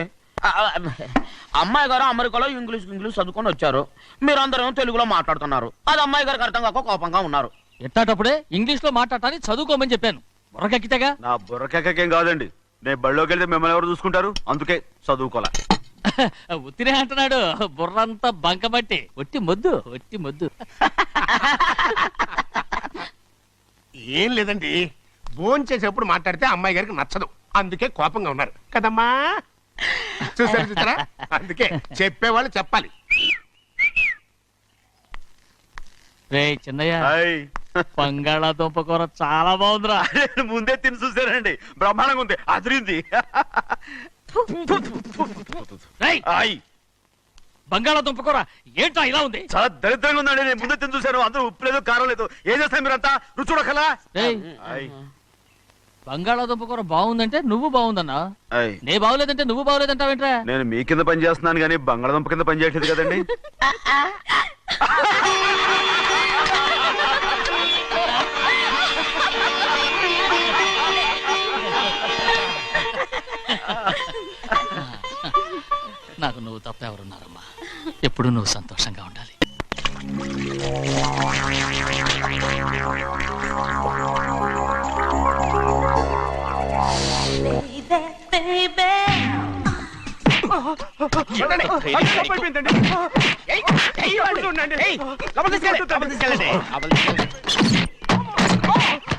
అమ్మాయి గారు అమెరికాలో ఇంగ్లీష్ చదువుకొని వచ్చారు, మీరందరూ తెలుగులో మాట్లాడుతున్నారు. అది అమ్మాయి గారికి అర్థం కాక కోపంగా ఉన్నారు. ఎట్టాటప్పుడే ఇంగ్లీష్ లో మాట్లాడటానికి చదువుకోమని చెప్పాను. బుర్రకెక్కితేగా. నా బుర్రకేకేం కాదండి, నేను బళ్ళోకి వెళ్తే మిమ్మల్ని ఎవరు చూసుకుంటారు, అందుకే చదువుకోలే. ఉత్తినే అంటున్నాడు, బుర్రంతా బంకబట్టి. ఒట్టి మొద్దు, ఒట్టి మొద్దు. ఏం లేదండి, భోజనం చేసేప్పుడు మాట్లాడితే అమ్మాయి గారికి నచ్చదు, అందుకే కోపంగా ఉన్నారు కదమ్మా. చూసారా, అందుకే చెప్పేవాళ్ళు చెప్పాలి. రే చిన్నయ్య, హాయ్. బంగాళాదుంప కూర చాలా బాగుందిరా. నేను ముందే తిని చూసానండి, బ్రహ్మాండంగా ఉంది, అదిరింది. రేయ్, హాయ్. బంగాళాదుంప కూర ఏంటా ఇలా ఉంది? చాలా దరిద్రంగా ఉందండి, నేను ముందే తిని చూశాను, అందరూ ఉప్పు లేదు కారం లేదు. ఏం చేస్తాను మీరంతా, రుచి చూడకలా. రేయ్, హాయ్. బంగాళాదుంప కూర బాగుందంటే నువ్వు బాగుందన్నా, హాయ్. నే బాగులేదంటే నువ్వు బాగులేదంటావేంట్రా? నేను మీ కింద పని చేస్తున్నాను కానీ బంగాళదుంప కింద పని చేయట్లేదు కదండి. నాకు నువ్వు తప్ప ఎవరున్నారమ్మా? ఎప్పుడు నువ్వు సంతోషంగా ఉండాలి.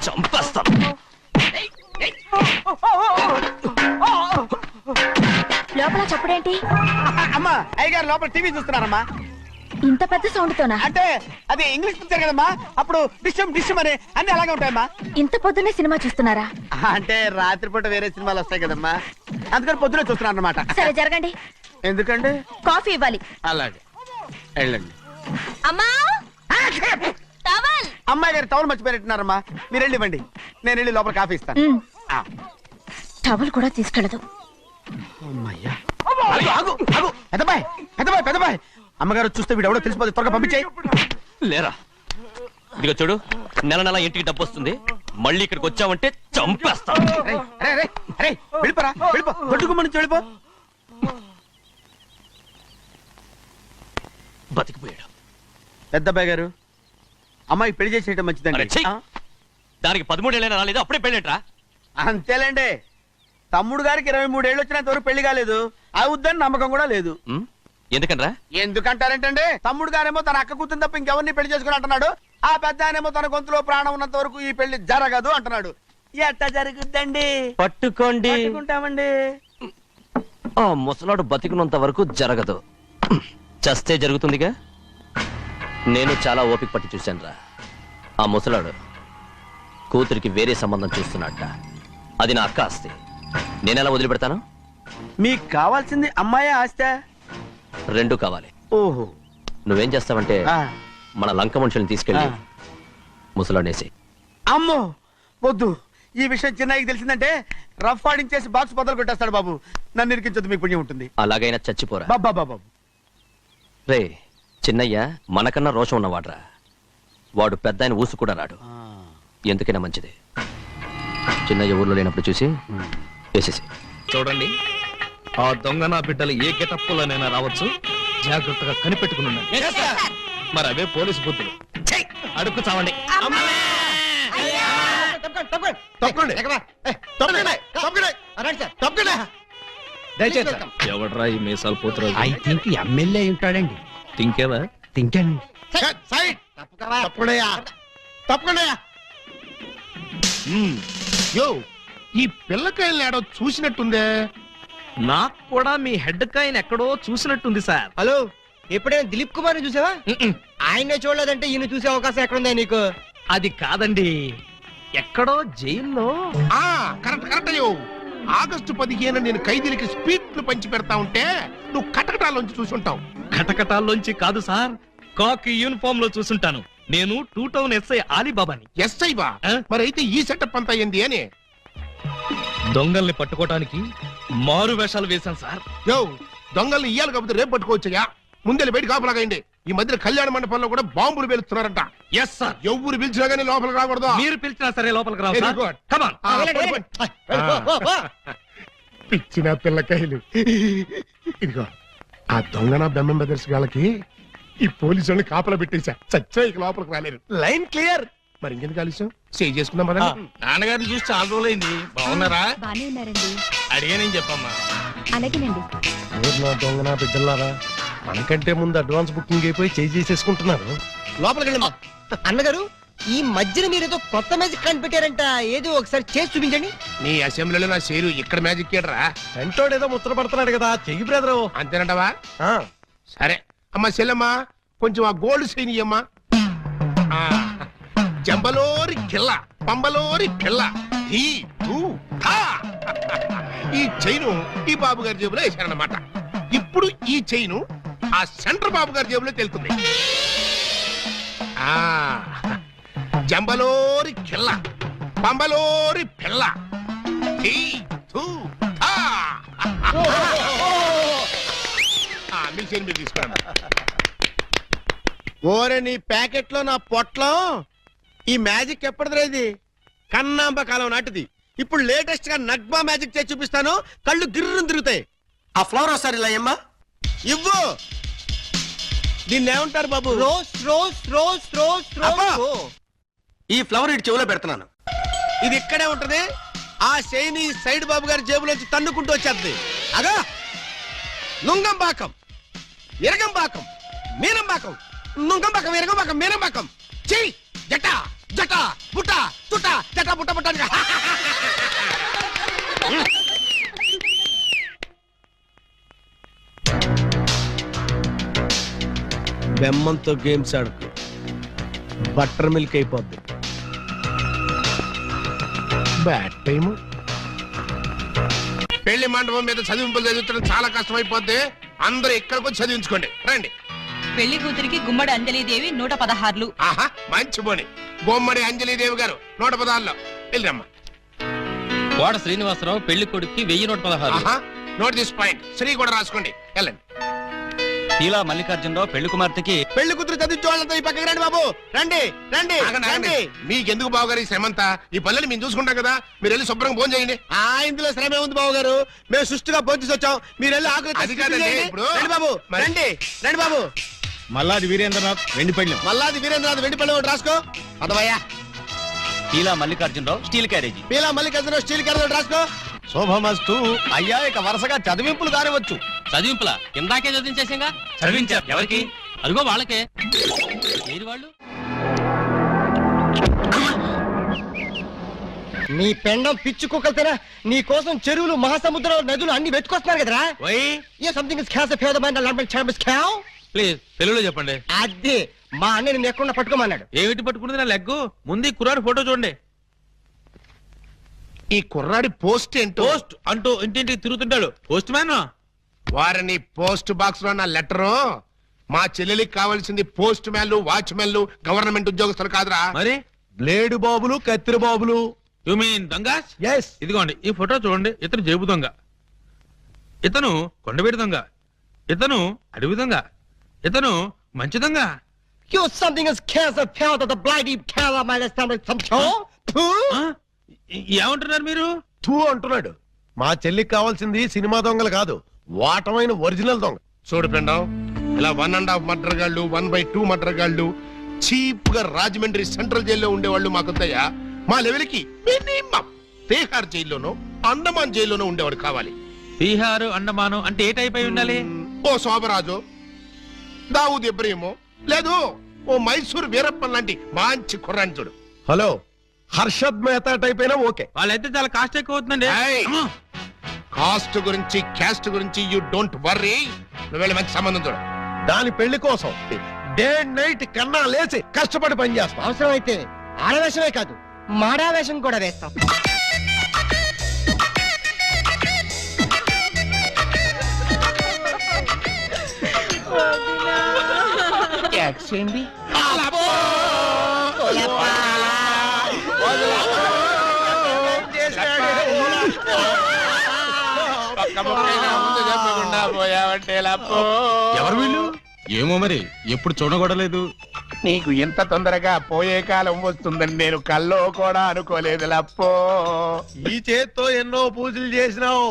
చంపేస్తాను. లోపల చప్పుడేంటి? అమ్మా, అయ్యగారు లోపల టీవీ చూస్తున్నారమ్మా. ఇంత పెద్ద సౌండ్ తోనా? అంటే అది ఇంగ్లీష్ పిక్చర్ కదమ్మా, అప్పుడు డిషం అని అన్ని అలాగే ఉంటాయమ్మా. ఇంత పొద్దున్నే సినిమా చూస్తున్నారా? అంటే రాత్రిపూట వేరే సినిమాలు వస్తాయి కదమ్మా, అందుకని పొద్దునే చూస్తున్నాను అనమాట. సరే జరగండి. ఎందుకంటే కాఫీ ఇవ్వాలి. అలాగే వెళ్ళండి. అమ్మా, టవల్. అమ్మాయి గారు టవల్ మర్చిపోయినట్టున్నారమ్మా, మీరు వెళ్ళి ఇవ్వండి, నేను వెళ్ళి లోపల కాఫీ ఇస్తాను. టవల్ కూడా తీసుకెళ్ళదు. అమ్మయ్యా, పెద్దబాయ్ అమ్మగారు చూస్తే వీడు ఎవడో తెలిసిపోతే త్వరగా పంపించేయి. లేరా, ఇదిగో చూడు, నెల నెల ఇంటికి డబ్బు వస్తుంది, మళ్ళీ ఇక్కడికి వచ్చావంటే చంపేస్తా. వెళ్ళిపోరా, వెళ్ళిపో, దొడ్డుకుమ్మ నుంచి వెళ్ళిపో. బతికిపోయాడు. పెద్దబ్బాయి గారు, అమ్మాయి పెళ్లి చేసేయటం మంచిదండి. అరే, ఛీ! దానికి 13 ఏళ్ళైనా రాలేదు, అప్పుడే పెళ్ళేట్రా? అంతేలేండి, తమ్ముడు గారికి 23 ఏళ్ళు వచ్చినంత వరకు పెళ్లి కాలేదు, అవుద్దని నమ్మకం కూడా లేదు. ఎందుకనరా? ఎందుకంటారేంటండి, తమ్ముడు గారేమో తన అక్క కూతురు తప్ప ఇంకెవరిని పెళ్లి చేసుకుని అంటున్నాడు, ఆ పెద్ద ఆయనేమో తన గొంతులో ప్రాణం ఉన్నంత వరకు ఈ పెళ్లి జరగదు అంటున్నాడు. ఎట్ట జరుగుద్దండి? పట్టుకోండి. పట్టుకుంటామండి. ఆ ముసలాడు బతికినంత వరకు జరగదు, చస్తే జరుగుతుందిగా. నేను చాలా ఓపిక పట్టి చూశానురా. ఆ ముసలాడు కూతురికి వేరే సంబంధం చూస్తున్నట్ట, అది నా అక్క ఆస్తి, నేనెలా వదిలిపెడతాను? మీకు కావాల్సింది అమ్మాయి ఆస్తి? రెండు కావాలి. ఓహో, నువ్వేం చేస్తావంటే మన లంక మనుషుల్ని తీసుకెళ్ళి ముసలాడేసి. అమ్మో వద్దు, ఈ విషయం చిన్నయ్యకి తెలిసిందంటే రఫ్ ఆడించేసి బాక్స్ బదులు కొట్టేస్తాడు బాబు. నన్ను ఇరికించొద్దు, మీకు పుణ్యం ఉంటుంది. అలాగైనా చచ్చిపోరా. బాబా రే చిన్నయ్య మనకన్నా రోషం ఉన్నవాడ్రా, వాడు పెద్ద ఆయన ఊసు కూడా రాడు. ఎందుకైనా మంచిది, చిన్నయ్య ఊర్లో లేనప్పుడు చూసి వేసేసి. చూడండి, ఆ దొంగ నా బిడ్డలు ఏ గెటప్పులోనైనా రావచ్చు, జాగ్రత్తగా కనిపెట్టుకుని ఉండండి. మరి అవే పోలీసు బుద్ధులు. అడుక్కు చావండి. దయచేసి ఎవడ్రా ఈ మీసాలు పోతురాజు? ఐ థింక్ ఎమ్మెల్యే ఉంటాడండి. తింకేవా? తింటానండి. తప్పకుండా యో ఈ పిల్లకాయలు ఏడో చూసినట్టుందే. నాకు కూడా మీ హెడ్ కాయన్ ఎక్కడో చూసినట్టుంది సార్. హలో, ఎప్పుడైనా దిలీప్ కుమార్ ని చూసావా? ఆయనే చూడలేదంటే ఈయన చూసే అవకాశం ఎక్కడుందా నీకు? అది కాదండి, ఎక్కడో జైల్లో. కరెక్ట్ కరెక్ట్ అయ్యో. ఆగస్టు 15 నేను ఖైదీలకి స్పీడ్లు పంచి పెడతా ఉంటే నువ్వు కటకటాల్లోంచి చూసుంటావు. కటకటాల్లోంచి కాదు సార్, కాకి యూనిఫామ్ లో చూసుంటాను. నేను 2 టౌన్ ఎస్ఐ ఆలీబాబాని. ఎస్ఐ బా? మరి అయితే ఈ సెటప్ అంతా ఏంది అని? దొంగల్ని పట్టుకోవటానికి మారు వేషాలు వేశాను సార్. యో దొంగల్ని ఇయ్యాలి కాకపోతే రేపు పట్టుకోవచ్చయ్యా. ముందే బయట కాపలాగండి. ఈ మధ్య కళ్యాణ మండపంలో కూడా బాంబులు పేలుస్తున్నారంట. Yes sir. ఎవరు పిలిచినా గానీ లోపలికి రాకూడదు. మీరు పిలిచినా సరే లోపలికి రావు Very sir. good. Come on. పిచ్చిన పిల్లకాయలు. ఇదిగో ఆ దొంగన బెమ్మం బ్రదర్స్ గాళ్ళకి ఈ పోలీసు వాళ్ళని కాపలా పెట్టేశా. చచ్చా ఇక లోపలికి రాలేరు. Line clear. మరి ఇంకెందుకు ఆలస్యం? సేవ్ చేసుకుందాం పదండి. నాన్నగారిని చూసి చాలా రోజులైంది. బాగున్నారా? బానే ఉన్నారండి. అడిగానని చెప్పమ్మా. అలాగేనండి. నా దొంగన బిడ్డలారా, మనకంటే ముందు అడ్వాన్స్ బుకింగ్ అయిపోయి చేసేసుకుంటున్నారు. లోపలికి వెళ్ళమ్మా. అన్నగారు, ఈ మధ్యన మీరేదో కొత్త మ్యాజిక్ కనిపెట్టారంట. ఏదో ఒకసారి చేసి చూపించండి. నీ అసెంబ్లీలో నా షేరు ఇక్కడ మ్యాజిక్ ఏడ్రా. వెంటోడు ఏదో ముచ్చట పడుతున్నాడు కదా, చెయ్యి బ్రదరు. అంతేనంటవా? సరే అమ్మా చెల్లమ్మా, కొంచెం ఆ గోల్డ్ చైన్ ఇయ్యమ్మా. జంబలోరి కిల్ల పంబలోరి పిల్ల ఈ చైను ఈ బాబు గారి జేబులో వేశారన్నమాట. ఇప్పుడు ఈ చైను ఆ సెంటర్ బాబు గారి జేబులో తెలుతుంది. జంబలోరి కిల్ల పంబలోరి పిల్ల మీ చైన్ మీరు తీసుకోండి. ఓరే నీ ప్యాకెట్ లో నా పొట్లం. ఈ మ్యాజిక్ ఎప్పటిదిరా? ఇది కన్నాంబ కాలం నాటిది. ఇప్పుడు లేటెస్ట్ గా నగ్మా మ్యాజిక్ చేసి చూపిస్తాను. కళ్ళు గిర్రం తిరుగుతాయి. ఆ ఫ్లవర్ ఒకసారి ఇలా అమ్మా ఇవ్వు. దీన్ని ఏమంటారు బాబు? Rose rose rose rose rose. ఈ ఫ్లవర్ ఇటు చెవులో పెడుతున్నాను. ఇది ఇక్కడే ఉంటది. ఆ శైని సైడ్ బాబు గారి జేబులోంచి తన్నుకుంటూ వచ్చేది. అగా నుంగంబాకం, ఇరగంబాకం, మీనంబాకం, నుంగంబాకం, ఇరగంబాకం, మీనంబాకం. చెయ్యి జట జట బుట్ట తుట జట బుట్ట బుట్ట. బెమ్మంతో గేమ్స్ ఆడుకు, బటర్ మిల్క్ అయిపోద్ది. Bad time. పెళ్లి మండపం మీద చదివింపులు చదివించడం చాలా కష్టం అయిపోద్ది. అందరూ ఇక్కడికి వచ్చి చదివించుకోండి. రండి. పెళ్లి కూతురికి గుమ్మడి అంజలీదేవి 116. ఆహా మంచి పోని. బొమ్మడి అంజలీదేవి గారు 116లో వెళ్ళమ్మా. కోట శ్రీనివాసరావు పెళ్లి కొడుక్కి 1116. Note this point. శ్రీ కూడా రాసుకోండి. వెళ్ళండి. శీలా మల్లికార్జునరావు పెళ్లి కుమార్తెకి పెళ్లి కూతురు చదివించే వాళ్ళంతా ఈ పక్కకి రండి బాబు. రండి రండి రండి. మీకెందుకు బాబు గారు ఈ శ్రమంతా? ఈ పల్లెలు మేము చూసుకుంటాం కదా, మీరు వెళ్ళి శుభ్రంగా భోజనం చేయండి. ఇందులో శ్రమే ఉంది బాబు గారు. మేము సుష్టిగా భోజనం వచ్చాం. మీరు వెళ్ళి ఆకులు అది కాదండి ఇప్పుడు. రండి బాబు. రండి రండి బాబు. మల్లాది వీరేంద్రనాథ్ వెండిపల్లి. మల్లాది వీరేంద్రనాథ్ వెండిపల్లి ఒకటి రాసుకో. పదవయ్యా. Seela Mallikarjunarao steel carriage. Peela Mallikarjunarao steel carriage ఒకటి రాసుకో. శోభమస్తు. అయ్యా ఇక వరుసగా చదివింపులు దారవచ్చు. చదివింపులా? ఇందాకే చదివించేసింగా. చదివించారు ఎవరికి? అదిగో వాళ్ళకే. ఏది వాళ్ళు? నీ పెండం పిచ్చి కుక్కలతేనా? నీ కోసం చెరువులు, మహాసముద్రం, నదులు అన్ని వెతుకొస్తున్నారు కదరా. సంథింగ్ ప్లీజ్ తెలుగులో చెప్పండి. అదే మా అన్న నిన్ను ఎక్కడ పట్టుకోమన్నాడు. ఏమిటి పట్టుకుంటుంది నా లెగ్గు? ముందు ఈ కుర్రాడు ఫోటో చూడండి. ఈ కుర్రాడి పోస్ట్ ఏంటో. పోస్ట్ అంటూ ఇంటింటికి తిరుగుతుంటాడు. Postman. వారిని పోస్ట్ బాక్స్ లో నా లెటరు. మా చెల్లెలికి కావాల్సింది పోస్ట్ మ్యాన్లు, వాచ్మెన్లు, గవర్నమెంట్ ఉద్యోగస్తులు కాదురా. మరి బ్లేడు బాబులు, కత్తిరి బాబులు. యు మీన్ దొంగ? ఎస్. ఇదిగోండి ఈ ఫోటో చూడండి. ఇతను జేబు దొంగ, ఇతను కొండవీడి దొంగ, ఇతను అడవి దొంగ, ఇతను మంచి దొంగ. ఏమంటున్నారు మీరు? తూ అంటున్నాడు. మా చెల్లికి కావాల్సింది సినిమా దొంగలు కాదు, వాటమైన ఒరిజినల్ దొంగ. చూడు ఫ్రెండ్, ఇలా 1.5 మర్డర్ గాళ్ళు, 1/2 మర్డర్ గాళ్ళు చీప్ గా రాజమండ్రి సెంట్రల్ జైల్లో ఉండేవాళ్ళు మాకొద్దయ్యా. మా లెవెల్ కి మినిమం తీహార్ జైల్లోనో, అండమాన్ జైల్లోనో ఉండేవాడు కావాలి. బీహారు అండమాను అంటే ఏ టైప్ అయి ఉండాలి? ఓ శోభరాజు, దావుద్ ఇబ్రహీము, లేదు ఓ మైసూర్ వీరప్పన్ లాంటి మంచి కుర్రాన్ని చూడు. హలో, హర్షద్ మెహతా టైప్ అయినా ఓకే. వాళ్ళైతే చాలా కాస్ట్ ఎక్కువ అవుతుందండి. కాస్ట్ గురించి క్యాస్ట్ గురించి యూ డోంట్ వర్రీ. నువ్వు వెళ్ళి మంచి సంబంధం చూడు. దాని పెళ్లి కోసం డే నైట్ కన్నా లేచి కష్టపడి పని చేస్తాం. అవసరం అయితే ఆడవేషమే కాదు మాడావేషం కూడా వేస్తాం. ఎవరు వీళ్ళు? ఏమో మరి, ఎప్పుడు చూడకూడలేదు. నీకు ఇంత తొందరగా పోయే కాలం వస్తుందని నేను కల్లో కూడా అనుకోలేదు లప్పో. ఈ చేత్తో ఎన్నో పూజలు చేసినావు,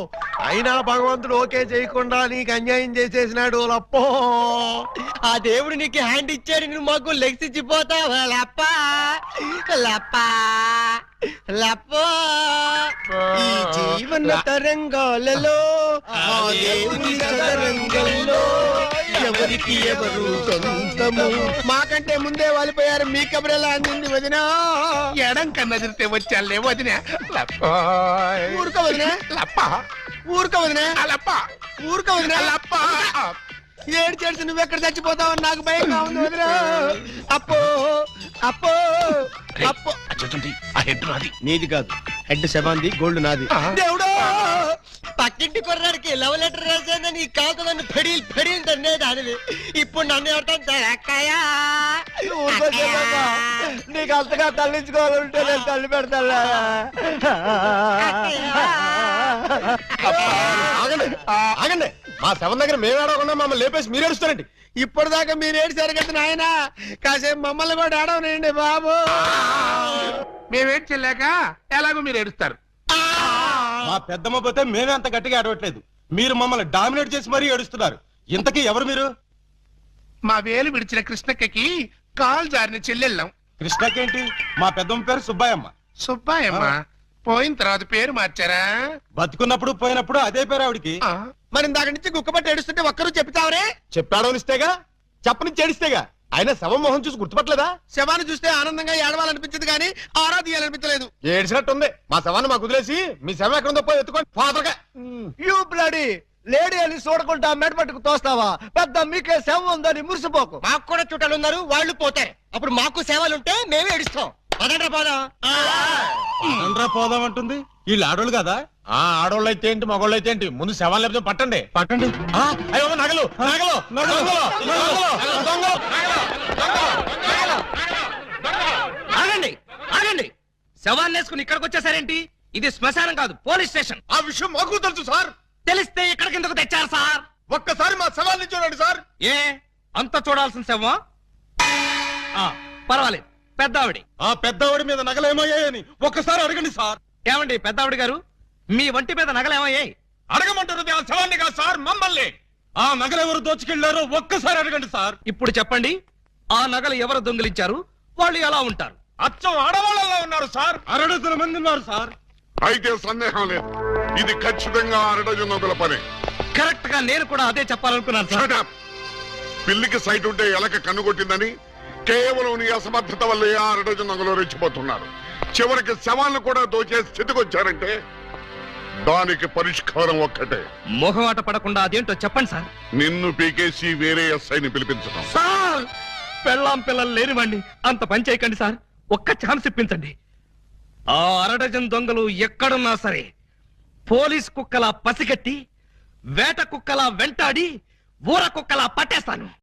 అయినా భగవంతుడు ఓకే చేయకుండా నీకు అన్యాయం చేసేసినాడు లప్పో. ఆ దేవుడు నీకు హ్యాండ్ ఇచ్చాడు, నువ్వు మాకు లెగ్స్ ఇచ్చిపోతావా లప్ప లప్ప లప్పో. ఈ జీవన తరంగాలలో ఆ దేవుని తరంగంలో ఎవరికి ఎవరు సొంతము. మాకంటే ముందే వాలిపోయారు, మీ కబురెలా అందింది వదినా? ఎడం కన్నా తిరితే వచ్చాలే వదినా. ఊరుక వదినా, లప్ప ఊరుక వదినా, లప్ప ఊరుక వదినా. లప్ప. ఏడ్చేసి నువ్వెక్కడ చచ్చిపోతావని నాకు భయంగా ఉంది వదినా. అప్పో అప్పో అప్పో. నీది కాదు, హెడ్ శవాంది, గోల్డ్ నాది. దేవుడు, పక్కింటి కుర్రాడికి లవ్ లెటర్ రాసేదని నీ కాకు నన్ను ఫెడీలు ఫెడీలు తన్నే దానివి. ఇప్పుడు నన్ను ఎవరితో అక్కయ్యా నీకు అంతగా తల్లించుకోవాలంటే నేను తల్లి పెడతా. ఆగండి, మా శవం దగ్గర మేము ఏడవకుండా మమ్మల్ని లేపేసి మీరు ఏడుస్తారండి. ఇప్పటిదాకా మీరు ఏడిసారు కదా నాయన, కాసేపు మమ్మల్ని కూడా ఏడవనండి బాబు. మేమేం చెల్లాక ఎలాగో మీరు ఏడుస్తారు. మా పెద్దమ్మ పోతే మేమే అంత గట్టిగా ఏడవట్లేదు, మీరు మమ్మల్ని డామినేట్ చేసి మరీ ఏడుస్తున్నారు. ఇంతకీ ఎవరు మీరు? మా వేలు విడిచిన కృష్ణక్కకి కాలు జారిన చెల్లెళ్ళం. కృష్ణకేంటి? మా పెద్దమ్మ పేరు సుబ్బాయమ్మ. సుబ్బాయమ్మ పోయిన తర్వాత పేరు మార్చారా? బతుకున్నప్పుడు పోయినప్పుడు అదే పేరు ఆవిడికి. మరి ఇందాక నుంచి గుక్కబట్టి ఏడుస్తుంటే ఒక్కరు చెప్తావరే? చెప్పాడనిస్తేగా, చెప్పని చేడిస్తేగా. ఆయన శవం మొహం చూసి గుర్తుపట్టలేదా? శవాన్ని చూస్తే ఆనందంగా ఏడవాలనిపించదు కానీ ఆరా తీయాలనిపించలేదు. ఏడ్చినట్టుంది. మా శవాన్ని మాకు వదిలేసి మీ శవం ఎక్కడుందో పోయి ఎత్తుకోండి ఫాదర్గా. యూ బ్లడీ లేడీ అని చూడకుండా మెడపట్టుకు తోస్తావా? పెద్ద మీకే శవం ఉందని మురిసిపోకు. మాకు కూడా చుట్టాలు ఉన్నారు, వాళ్ళు పోతారు. అప్పుడు మాకు సేవలుంటే మేమే ఏడుస్తాం. పదండ్రా పోదాం. అనరా పోదాం అంటుంది. వీళ్ళు ఆడోళ్ళు కదా? ఆడోళ్ళు అయితే ఏంటి, మగోళ్ళు అయితే ఏంటి, ముందు శవాన్ని లేకపోతే పట్టండి. పట్టండి. అయ్యో నగలు నగలు నగలు. ఆగండి ఆగండి, శవాన్ని వేసుకుని ఇక్కడికి వచ్చేసారేంటి? ఇది శ్మశానం కాదు, పోలీస్ స్టేషన్. ఆ విషయం మాకు తెలుసు సార్. తెలిస్తే ఇక్కడికి ఎందుకు తెచ్చారు సార్? ఒక్కసారి మా శవాన్ని చూడండి సార్. ఏ అంత చూడాల్సిన శవం? పర్వాలేదు, పెద్దావిడి. ఆ పెద్దవాడి మీద నగలేమయ్యాయని ఒక్కసారి అడగండి సార్. ఏమండి పెద్దావిడి గారు, మీ వంటి మీద నగలేమయ్యాయి? అడగమంటారు ఆ శవాన్ని కాదు సార్, మమ్మల్ని. ఆ నగలెవరు దోచుకెళ్లారో ఒక్కసారి అడగండి సార్. ఇప్పుడు చెప్పండి, ఆ నగలు ఎవరు దొంగిలించారు, వాళ్ళు ఎలా ఉంటారు? అచ్చం ఆడవాళ్ళలా ఉన్నారు సార్. 6 మంది ఉన్నారు సార్. అయితే సందేహం లేదు, ఇది ఖచ్చితంగా అరడజనుల పని. కరెక్ట్ గా నేను కూడా అదే చెప్పాలనుకున్నాను సార్. పిల్లికి సైట్ ఉంటే ఎలక కన్నుకొట్టిందని కేవలం నీ అసమర్థత వల్లే ఆ అరడజనులు రెచ్చిపోతున్నారు. చివరికి శవాలను కూడా దోచే స్థితికి వచ్చారంటే దానికి పరిష్కారం ఒక్కటే. మొహమాట పడకుండా అదేంటో చెప్పండి సార్. నిన్ను పీకేసి వేరే ఎస్ఐని పిలిపించడం. సార్, పెళ్ళాం పిల్లలు లేనివ్వండి, అంత పని చేయకండి సార్. ఒక్క ఛాన్స్ ఇప్పించండి. ఆ 6 దొంగలు ఎక్కడున్నా సరే పోలీస్ కుక్కలా పసిగట్టి, వేట కుక్కలా వెంటాడి, ఊర కుక్కలా పట్టేస్తాను.